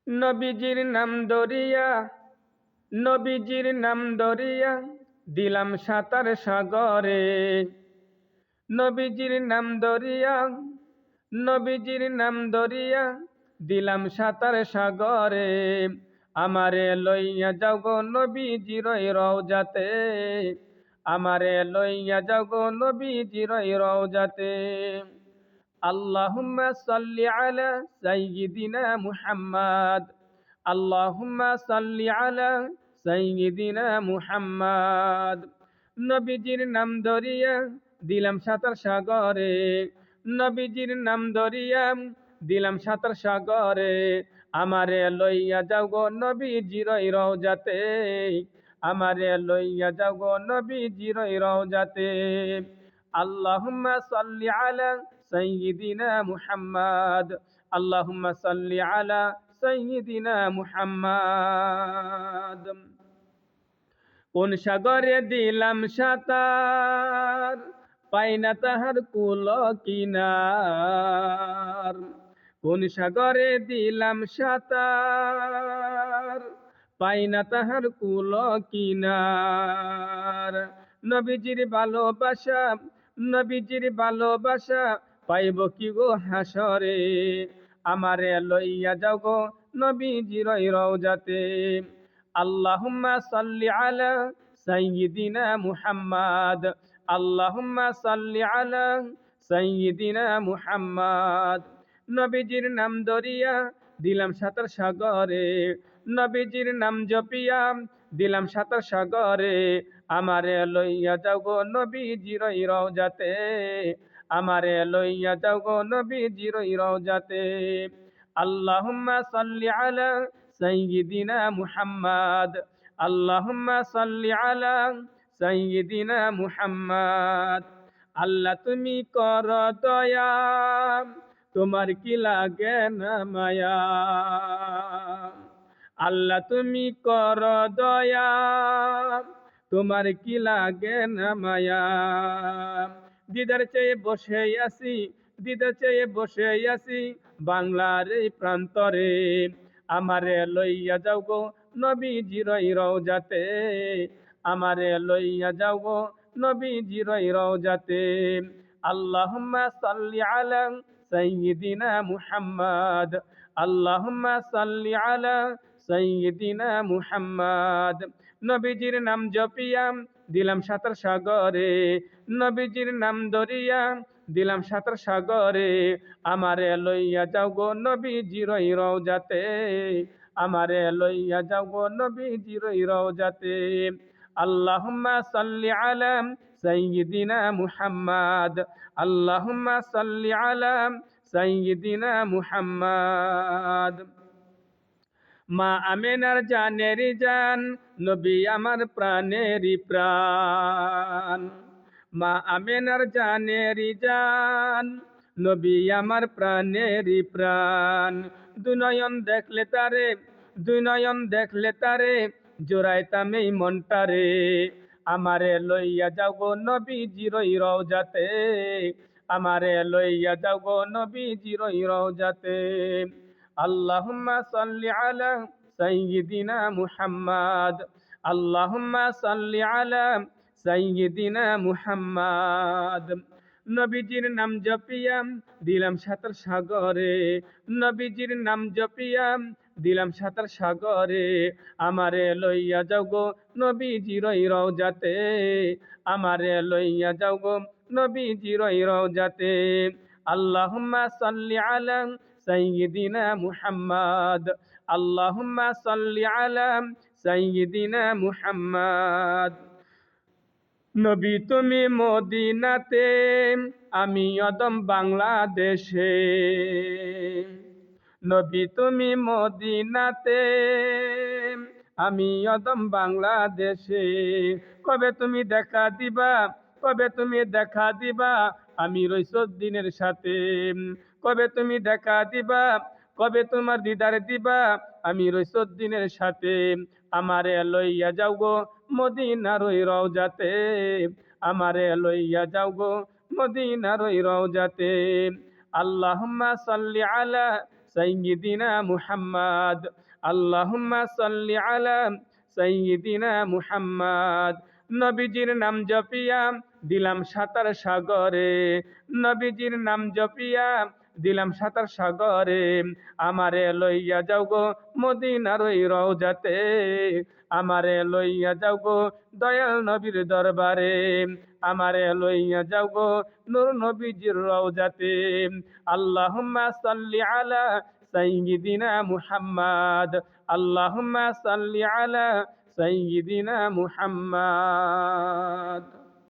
নবীজির নাম দরিয়া, নবীজির নাম দরিয়া, দিলাম সাঁতার সাগরে। নবীজির নাম দরিয়া, নবীজির নাম দরিয়া, দিলাম সাঁতার সাগরে। আমারে লইয়া যাও গো নবীজির রওজাতে, আমারে লইয়া যাও গো নবীজির রওজাতে। আল্লাহুম্মা সাল্লি আলা সাইয়্যিদিনা মুহাম্মাদ, আল্লাহুম্মা সাল্লি আলা সাইয়্যিদিনা মুহাম্মাদ। নবীজির নাম দরিয়া, দিলাম সাঁতার সাগরে। নবীজির নাম দরিয়া, দিলাম সাঁতার সাগরে। আমারে লইয়া যাও গো নবীজির রওজাতে, আমারে লইয়া যাও গো নবীজির রওজাতে। আল্লাহুম্মা সাল্লি আলা সাইয়্যিদিনা মুহাম্মাদ, আল্লাহুম্মা সাল্লি আলা সাইয়্যিদিনা মুহাম্মাদ। কোন সাগরে দিলাম সাঁতার, পাই না তাহার কুল কিনার। কোন সাগরে দিলাম সাঁতার, পাই না তাহার কুল কিনার। নবীজির ভালোবাসা, নবীজির ভালোবাসা, পাইব কি গো হাসরে। আমারে লইয়া যাও গো নবীজির রওজাতে। আল্লাহুম্মা সাল্লি আলা সাইয়্যিদিনা মুহাম্মাদ, আল্লাহুম্মা সাল্লি আলা সাইয়্যিদিনা মুহাম্মাদ। নবীজির নাম দরিয়া, দিলাম সাঁতার সাগরে। নবীজির নাম জপিয়া, দিলাম সাঁতার সাগরে। আমারে লইয়া যাও গো নবীজির রওজাতে, আমারে লইয়া যাও গো নবীজির রওজাতে। আল্লাহুম্মা সাল্লি আলা সাইয়্যিদিনা মুহাম্মাদ, আল্লাহুম্মা সাল্লি আলা সাইয়্যিদিনা মুহাম্মাদ। আল্লাহ তুমি কর দয়া, তোমার কি লাগে না মায়া। আল্লাহ তুমি কর দয়া, তোমার কি লাগে না মায়া। দিদার চেয়ে বসে আছি, দিদার চেয়ে বসে আছি বাংলার এই প্রান্তরে। আমারে লইয়া যাও গো নবীজির রওজাতে, আমারে লইয়া যাও গো নবীজির রওজাতে। আল্লাহুম্মা সাল্লি আলা সাইয়্যিদিনা মুহাম্মাদ, আল্লাহুম্মা সাল্লি আলা সাইয়্যিদিনা মুহাম্মাদ। নবীজির নাম জপিয়া, দিলাম সাঁতার সাগরে। নবীজির নাম দরিয়া, দিলাম সাঁতার সাগরে। আমারে লইয়া যাও গো নবীজির রওজাতে, আমারে লইয়া যাও গো নবীজির রওজাতে। আল্লাহুম্মা সাল্লি আলা সাইয়্যিদিনা মুহাম্মাদ, আল্লাহুম্মা সাল্লি আলা সাইয়্যিদিনা মুহাম্মাদ। মা আমেনার জানের জান, নবী আমার প্রাণেরই প্রাণ। মা আমেনার জানের জান, নবী আমার প্রাণেরই প্রাণ। দুনয়ন দেখলে তারে, দুনয়ন দেখলে তারে, জোড়াইতাম এই মনটারে। আমারে লইয়া যাও গো নবীজির রওজাতে, আমারে লইয়া যাও গো নবীজির রওজাতে। আল্লাহুম্মা সাল্লি আলা সাইয়্যিদিনা মুহাম্মাদ, আল্লাহুম্মা সাল্লি আলা সাইয়্যিদিনা মুহাম্মাদ। নবীজির নাম জপিয়া, দিলাম সাঁতার সাগরে। নবীজির নাম জপিয়া, দিলাম সাঁতার সাগরে। আমারে লইয়া যাও গো নবীজির রওজাতে, আমারে লইয়া যাও গো নবীজির রওজাতে। আল্লাহুম্মা সাল্লি আলা সাইয়্যিদিনা মুহাম্মাদ, আল্লাহুম্মা সাল্লি আলা সাইয়্যিদিনা মুহাম্মাদ। নবী তুমি মদিনাতে, আমি অদম বাংলাদেশে। নবী তুমি মদিনাতে, আমি অদম বাংলাদেশে। কবে তুমি দেখা দিবা, কবে তুমি দেখা দিবা, আমি রইসুদ্দিনের সাথে। কবে তুমি দেখা দিবা, কবে তোমার দিদার দিবা, আমি রইসুদ্দিনের সাথে। আমারে লইয়া যাও গো মদিনার ওই রওজাতে, আমারে লইয়া যাও গো মদিনার ওই রওজাতে। আল্লাহুম্মা সাল্লি আলা সাইয়্যিদিনা মুহাম্মাদ। আল্লাহুম্মা সাল্লি আলা সাইয়্যিদিনা মুহাম্মাদ। নবীজির নাম জপিয়া দিলাম সাঁতার সাগরে, নবীজির নাম জপিয়া দিলাম সাঁতার সাগরে। আমারে লইয়া যাও গো মদিনার ওই রওজাতে, আমারে লইয়া যাও গো দয়াল নবীর দরবারে, আমারে লইয়া যাও গো নূর নবীজির রওজাতে। আল্লাহুম্মা সাল্লি আলা সাইয়্যিদিনা মুহাম্মাদ। আল্লাহুম্মা সাল্লি আলা সাইয়্যিদিনা মুহাম্মাদ।